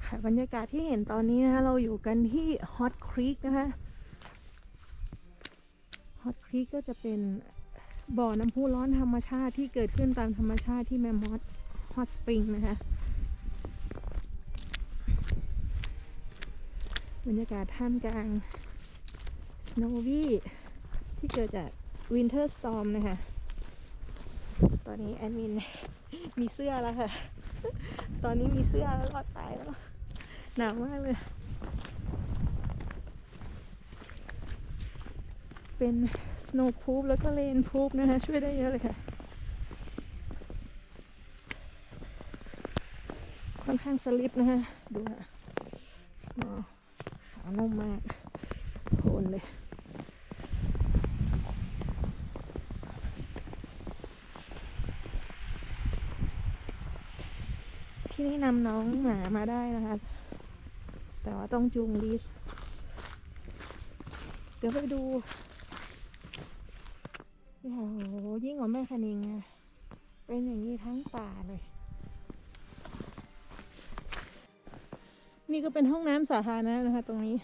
ค่ะบรรยากาศที่เห็นตอนนี้นะคะเราอยู่กันที่ฮอตครีกนะคะฮอตครีกก็จะเป็นบ่อน้ำพุร้อนธรรมชาติที่เกิดขึ้นตามธรรมชาติที่แมมมอธฮอตสปริงนะคะบรรยากาศท่ามกลางสโนวี่ที่เกิดจากวินเทอร์สตอร์มนะคะตอนนี้แอดมินมีเสื้อแล้วค่ะตอนนี้มีเสื้อแล้วรอดตายแล้วหนาวมากเลยเป็น snow proof แล้วก็ rain proof นะคะช่วยได้เยอะเลยค่ะค่อนข้างสลิปนะคะดูค่ะขาวนุ่มมากโทนเลยที่นี่นำน้องหมามาได้นะคะแต่ว่าต้องจูงลีชเดี๋ยวไปดูโอ้โหยิ่งกว่าแม่คะนิงอะเป็นอย่างนี้ทั้งป่าเลยนี่ก็เป็นห้องน้ำสาธารณะนะคะตรงนี้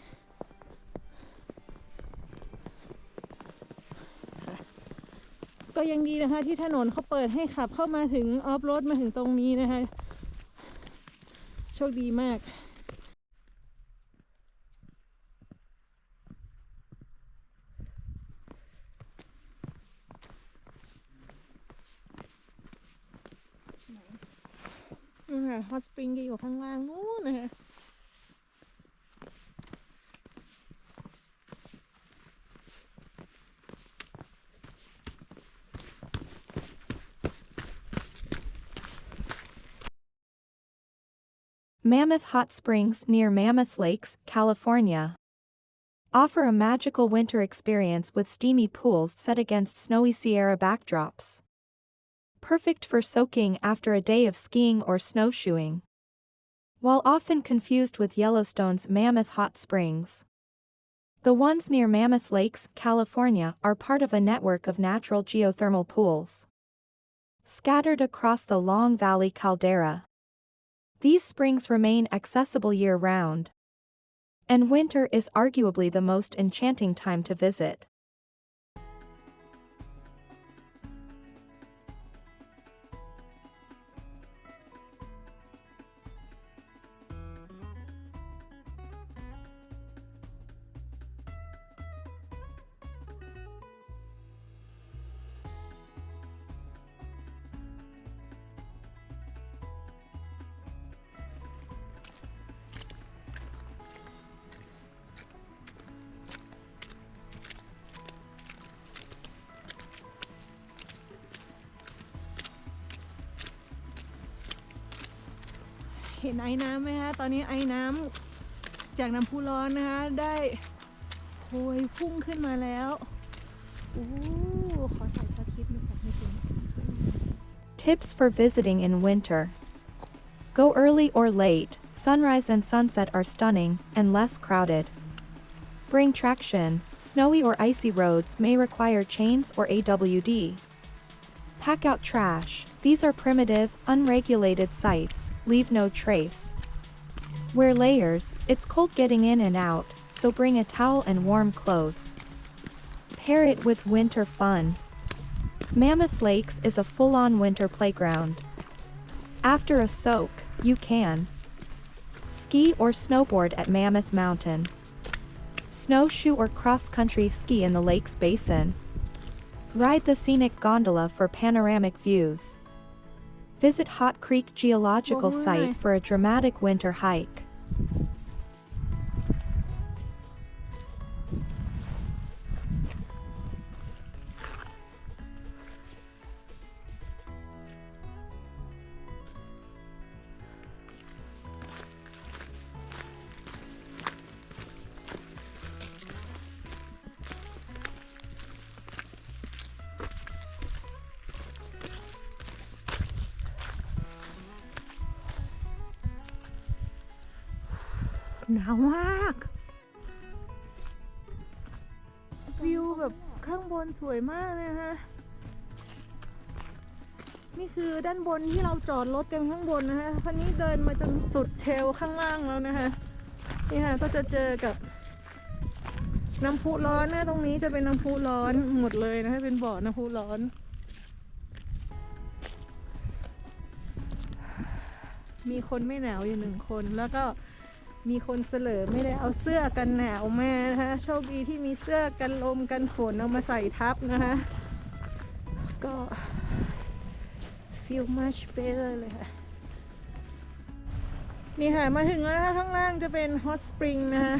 ก็ยังดีนะคะที่ถนนเขาเปิดให้ขับเข้ามาถึงออฟโรดมาถึงตรงนี้นะคะโชคดีมากนู่นค่ะฮอตสปริงจะอยู่ข้างล่างนู้นนะคะMammoth Hot Springs near Mammoth Lakes, California. Offer a magical winter experience with steamy pools set against snowy Sierra backdrops. Perfect for soaking after a day of skiing or snowshoeing. While often confused with Yellowstone's Mammoth Hot Springs, the ones near Mammoth Lakes, California, are part of a network of natural geothermal pools scattered across the Long Valley caldera. These springs remain accessible year-round, and winter is arguably the most enchanting time to visit.เห็นไอ้น้ำไหมคะตอนนี้ไอ้น้ำจากน้ำพุร้อนนะคะได้โหยพุ่งขึ้นมาแล้วโอ้ขอถ่ายช็อตคลิปหน่อยให้ดู Tips for visiting in winter. Go early or late, sunrise and sunset are stunning, and less crowded. Bring traction, snowy or icy roads may require chains or AWD. Pack out trash, these are primitive, unregulated sites, leave no trace. Wear layers, it's cold getting in and out, so bring a towel and warm clothes. Pair it with winter fun. Mammoth Lakes is a full-on winter playground. After a soak, you can ski or snowboard at Mammoth Mountain, snowshoe or cross-country ski in the lake's basin, ride the scenic gondola for panoramic views, visit Hot Creek Geological Site for a dramatic winter hike.หนาวมากวิวแบบข้างบนสวยมากเลยนะนี่ นี่คือด้านบนที่เราจอดรถกันข้างบนนะคะคันนี้เดินมาจนสุดเทรลข้างล่างแล้วนะคะนี่ค่ะก็จะเจอกับน้ำพุร้อนนะตรงนี้จะเป็นน้ำพุร้อนหมดเลยนะคะเป็นบ่อน้ำพุร้อนมีคนไม่หนาวอยู่1 คนแล้วก็มีคนเสลอไม่ได้เอาเสื้อกันหนาวมานะคะโชคดีที่มีเสื้อกันลมกันฝนเอามาใส่ทับนะคะก็ feel much better เลยค่ะนี่ค่ะมาถึงแล้วนะคะข้างล่างจะเป็น hot spring นะคะ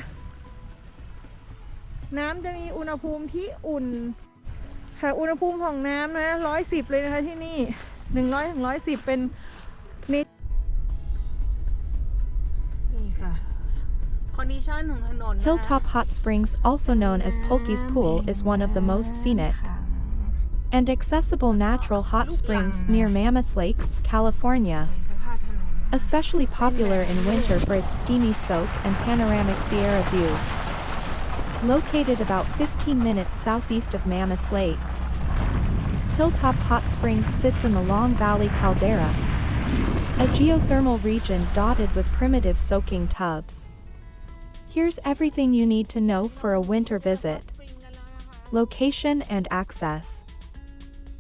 น้ำจะมีอุณหภูมิที่อุ่นค่ะอุณหภูมิของน้ำนะ110เลยนะคะที่นี่100 ถึง 110เป็นนี่ค่ะ condition ของถนน Hilltop Hot Springs, also known as Polky's Pool, is one of the most scenic and accessible natural hot springs near Mammoth Lakes, California. Especially popular in winter for its steamy soke and panoramic Sierra views. Located about 15 minutes southeast of Mammoth Lakes, Hilltop Hot Springs sits in the Long Valley caldera, a geothermal region dotted with primitive soaking tubs. Here's everything you need to know for a winter visit. Location and access.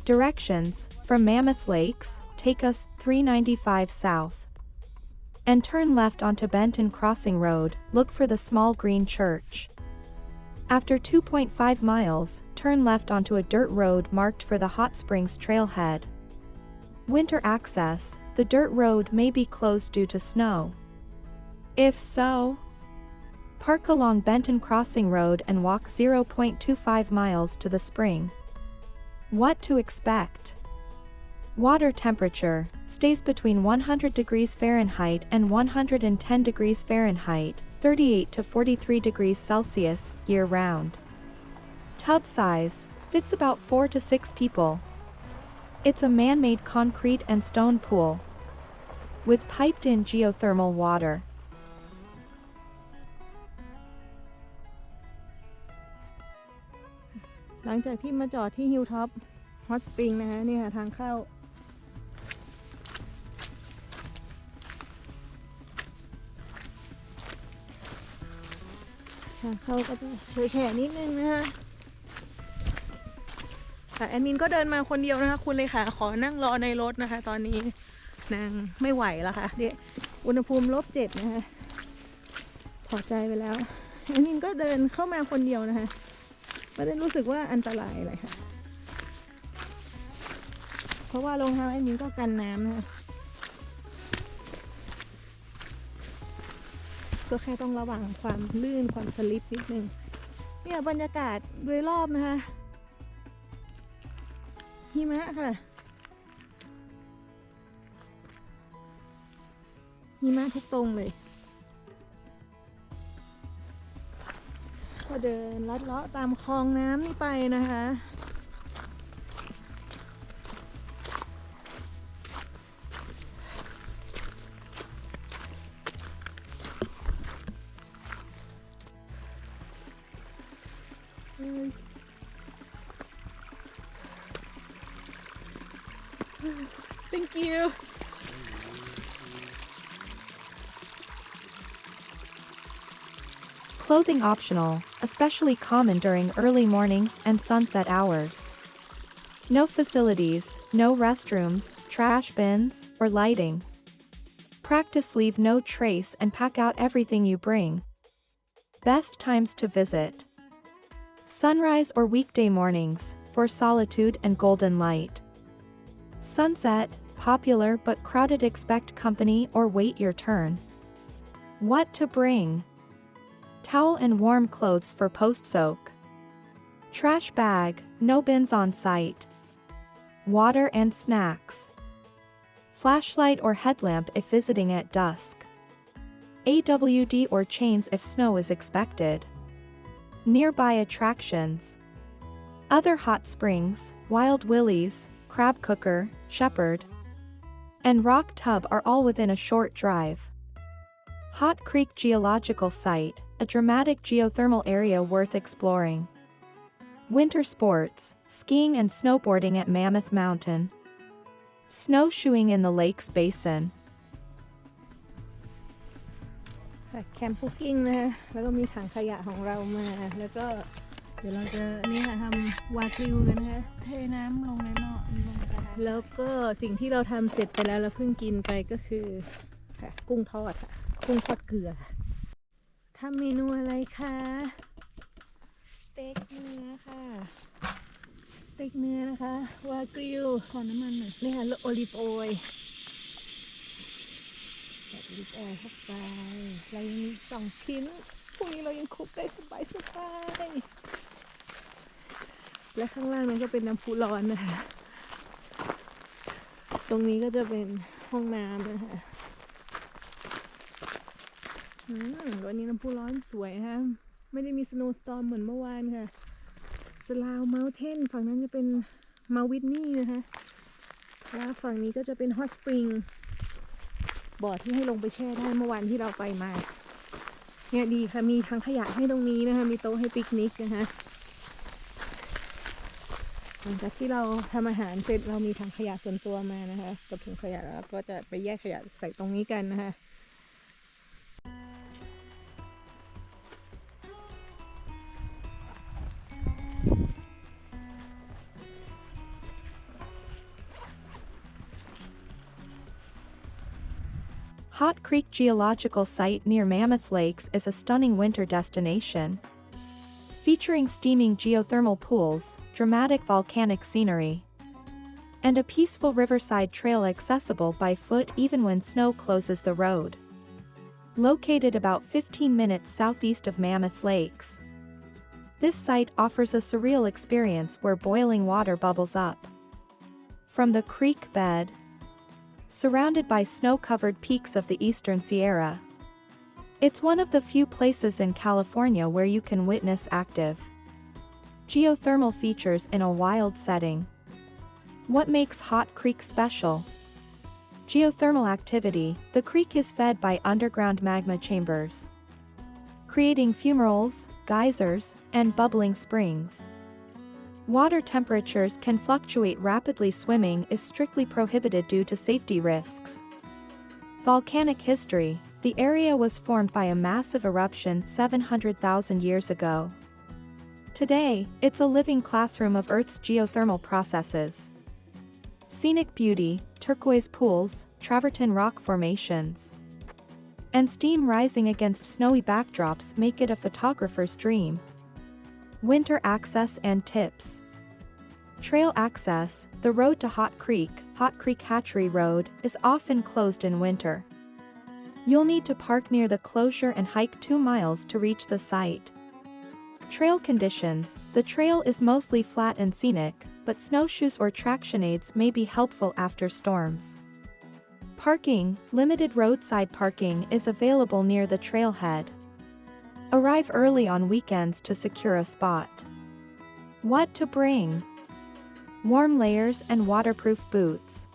Directions: from Mammoth Lakes, take us 395 south. And turn left onto Benton Crossing Road, look for the small green church. After 2.5 miles, turn left onto a dirt road marked for the Hot Springs trailhead. Winter access: the dirt road may be closed due to snow. If so, park along Benton Crossing Road and walk 0.25 miles to the spring. What to expect? Water temperature stays between 100 degrees Fahrenheit and 110 degrees Fahrenheit, 38 to 43 degrees Celsius, year-round. Tub size fits about 4 to 6 people. It's a man-made concrete and stone pool with piped-in geothermal water. หลังจากที่มาจอดที่ Hilltop Hot Spring นะคะนี่ค่ะทางเข้าก็จะแฉะนิดนึงนะคะค่ะแอดมินก็เดินมาคนเดียวนะคะคุณเลยค่ะขอนั่งรอในรถนะคะตอนนี้นางไม่ไหวแล้วค่ะเดี๋ยวอุณหภูมิ-7นะคะพอใจไปแล้วแอดมินก็เดินเข้ามาคนเดียวนะคะไม่ได้รู้สึกว่าอันตรายอะไรค่ะเพราะว่ารองเท้าแอดมินก็กันน้ำนะคะก็แค่ต้องระวังความลื่นความสลิปนิดนึงเนี่ยบรรยากาศโดยรอบนะคะหิมะค่ะหิมะทุกตรงเลยก็เดินลัดเลาะตามคลองน้ำนี่ไปนะคะ Thank you. Clothing optional, especially common during early mornings and sunset hours. No facilities, no restrooms, trash bins, or lighting. Practice leave no trace and pack out everything you bring. Best times to visit: sunrise or weekday mornings, for solitude and golden light. Sunset, popular but crowded, expect company or wait your turn. What to bring: towel and warm clothes for post-soak. Trash bag, no bins on site. Water and snacks. Flashlight or headlamp if visiting at dusk. AWD or chains if snow is expected. Nearby attractions: other hot springs, Wild Willie's, Crab Cooker, Shepherd, and Rock Tub are all within a short drive. Hot Creek Geological Site, a dramatic geothermal area worth exploring. Winter sports: skiing and snowboarding at Mammoth Mountain. Snowshoeing in the lake's basin. แคมปิ้งกิ้งนะคะแล้วก็มีถังขยะของเรามาแล้วก็เดี๋ยวเราจะนี่ค่ะทำวากิวกันนะคะเทน้ำลงในหม้อลงไปแล้วก็สิ่งที่เราทำเสร็จไปแล้วเราเพิ่งกินไปก็คือกุ้งทอดค่ะกุ้งทอดเกลือทำเมนูอะไรคะสเต็กเนื้อค่ะสเต็กเนื้อนะคะวากิวขอน้ำมันหน่อยนี่ค่ะโอลิฟออยล์ลิปแอร์เข้าไปเรายังมี2 ชิ้นพวกนี้เรายังคุกได้สบายและข้างล่างนั้นก็เป็นน้ำพุร้อนนะคะตรงนี้ก็จะเป็นห้องน้ำนะคะวันนี้น้ำพุร้อนสวยนะคะไม่ได้มีสโนว์สตอร์มเหมือนเมื่อวานค่ะสลาวเมลเทนฝั่งนั้นจะเป็นมาวิทนี่นะคะแล้วฝั่งนี้ก็จะเป็นฮอตสปริงบ่อที่ให้ลงไปแช่ได้เมื่อวานที่เราไปมาเนี่ยดีค่ะมีทั้งขยะให้ตรงนี้นะคะมีโต๊ะให้ปิกนิกนะคะหลังจากที่เราทำอาหารเสร็จเรามีถังขยะส่วนตัวมานะคะกับถุงขยะแล้วก็จะไปแยกขยะใส่ตรงนี้กันนะคะ Hot Creek Geological Site near Mammoth Lakes is a stunning winter destination. Featuring steaming geothermal pools, dramatic volcanic scenery, and a peaceful riverside trail accessible by foot even when snow closes the road. Located about 15 minutes southeast of Mammoth Lakes, this site offers a surreal experience where boiling water bubbles up from the creek bed, surrounded by snow-covered peaks of the eastern Sierra. It's one of the few places in California where you can witness active geothermal features in a wild setting. What makes Hot Creek special? Geothermal activity. The creek is fed by underground magma chambers, creating fumaroles, geysers, and bubbling springs. Water temperatures can fluctuate rapidly. Swimming is strictly prohibited due to safety risks. Volcanic history. The area was formed by a massive eruption 700,000 years ago. Today, it's a living classroom of Earth's geothermal processes. Scenic beauty, turquoise pools, travertine rock formations, and steam rising against snowy backdrops make it a photographer's dream. Winter access and tips. Trail access. The road to Hot Creek Hatchery Road, is often closed in winter. You'll need to park near the closure and hike 2 miles to reach the site. Trail conditions. The trail is mostly flat and scenic, but snowshoes or traction aids may be helpful after storms. Parking. Limited roadside parking is available near the trailhead. Arrive early on weekends to secure a spot. What to bring? Warm layers and waterproof boots.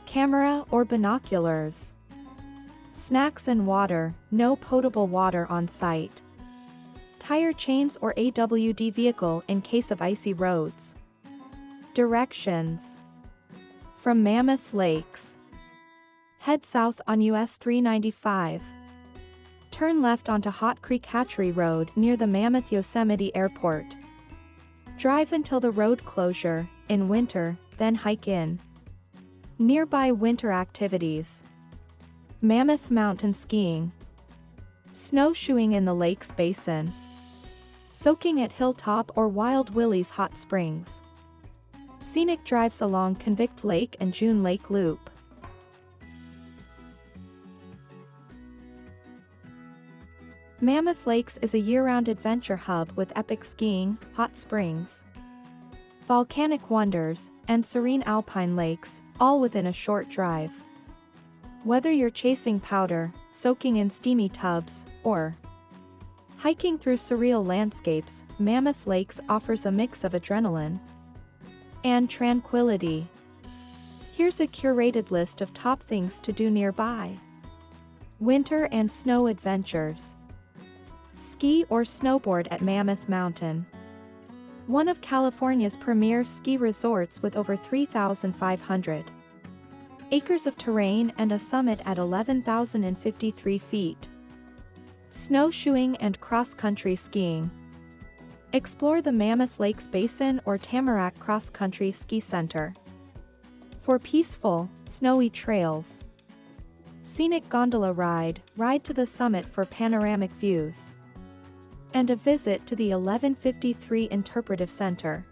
Camera or binoculars. Snacks and water. No potable water on site. Tire chains or AWD vehicle in case of icy roads. Directions. From Mammoth Lakes, head south on US 395. Turn left onto Hot Creek Hatchery Road near the Mammoth Yosemite Airport. Drive until the road closure, in winter, then hike in. Nearby winter activities. Mammoth mountain skiing. Snowshoeing in the lake's basin. Soaking at Hilltop or Wild Willie's Hot Springs. Scenic drives along Convict Lake and June Lake Loop. Mammoth Lakes is a year-round adventure hub with epic skiing, hot springs, volcanic wonders, and serene alpine lakes, all within a short drive. Whether you're chasing powder, soaking in steamy tubs, or hiking through surreal landscapes, Mammoth Lakes offers a mix of adrenaline and tranquility. Here's a curated list of top things to do nearby. Winter and snow adventures. Ski or snowboard at Mammoth Mountain. One of California's premier ski resorts with over 3,500 acres of terrain and a summit at 11,053 feet. Snowshoeing and cross-country skiing. Explore the Mammoth Lakes Basin or Tamarack Cross-Country Ski Center. For peaceful, snowy trails. Scenic gondola ride to the summit for panoramic views. And a visit to the 1153 Interpretive Center.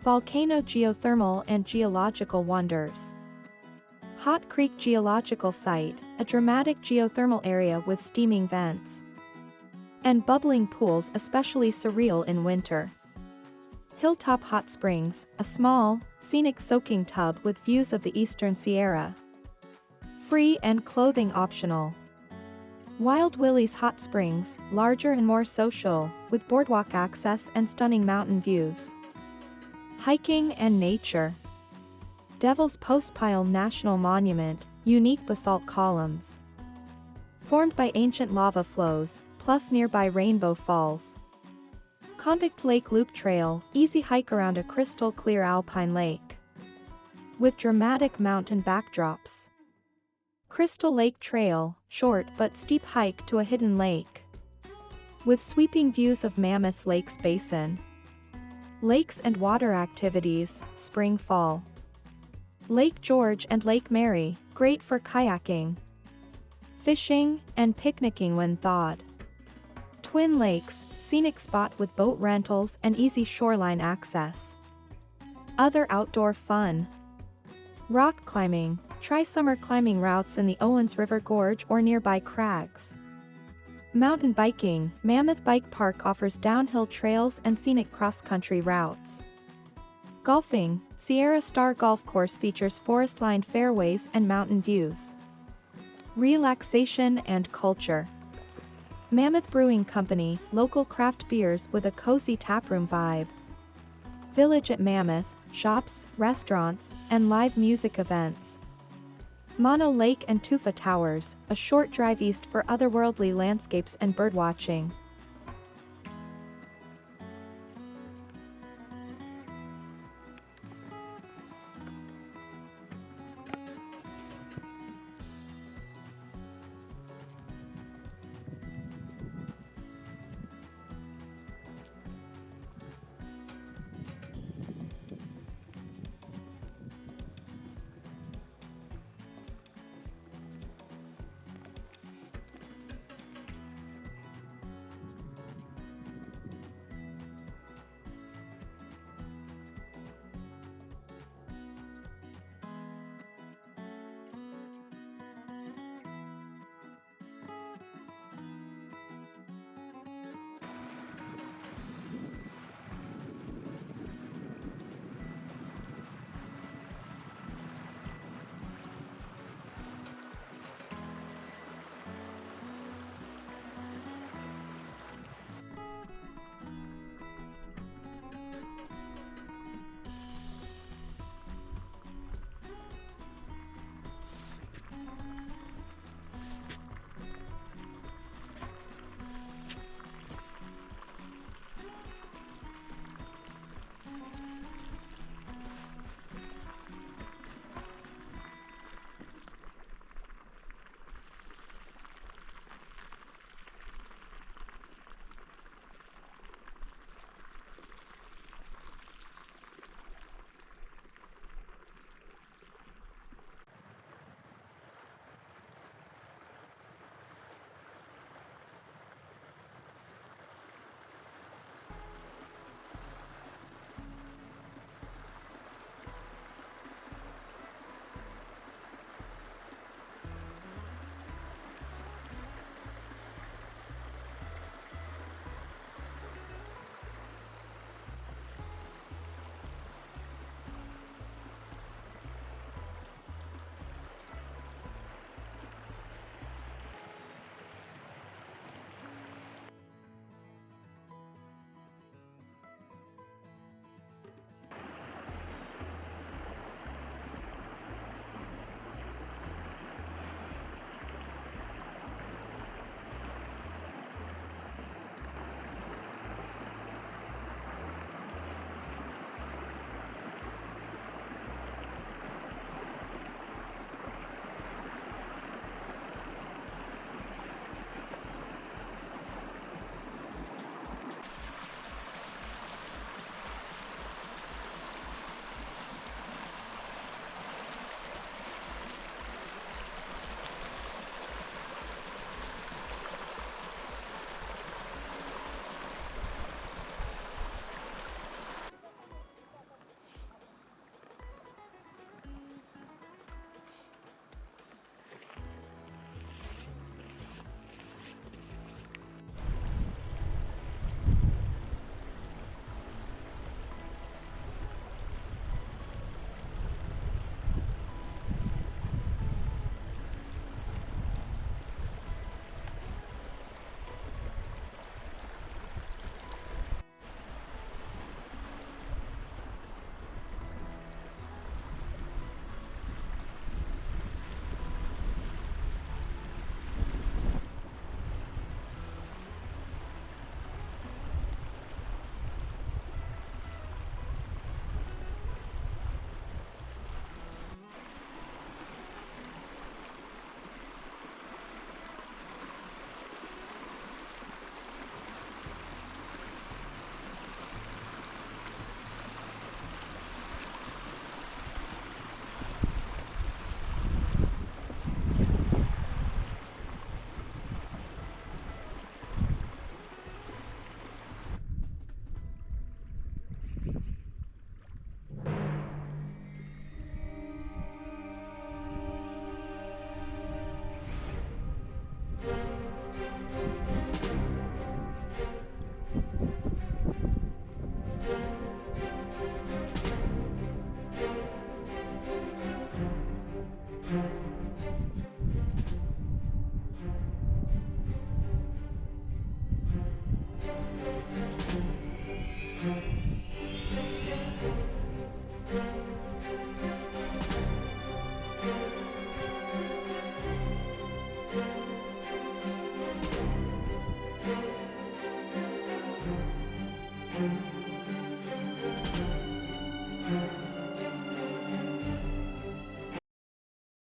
Volcano geothermal and geological wonders. Hot Creek Geological Site, a dramatic geothermal area with steaming vents and bubbling pools especially surreal in winter. Hilltop Hot Springs, a small, scenic soaking tub with views of the Eastern Sierra. Free and clothing optional. Wild Willie's Hot Springs, larger and more social, with boardwalk access and stunning mountain views. Hiking and nature. Devil's Postpile National Monument, unique basalt columns. Formed by ancient lava flows, plus nearby Rainbow Falls. Convict Lake Loop Trail, easy hike around a crystal clear alpine lake. With dramatic mountain backdrops. Crystal Lake Trail, short but steep hike to a hidden lake. With sweeping views of Mammoth Lakes Basin. Lakes and water activities, spring-fall. Lake George and Lake Mary, great for kayaking, fishing, and picnicking when thawed. Twin Lakes, scenic spot with boat rentals and easy shoreline access. Other outdoor fun. Rock climbing, try summer climbing routes in the Owens River Gorge or nearby crags. Mountain biking, Mammoth Bike Park offers downhill trails and scenic cross-country routes. Golfing, Sierra Star Golf Course features forest-lined fairways and mountain views. Relaxation and culture. Mammoth Brewing Company, local craft beers with a cozy taproom vibe. Village at Mammoth, shops, restaurants, and live music events. Mono Lake and Tufa Towers, a short drive east for otherworldly landscapes and birdwatching.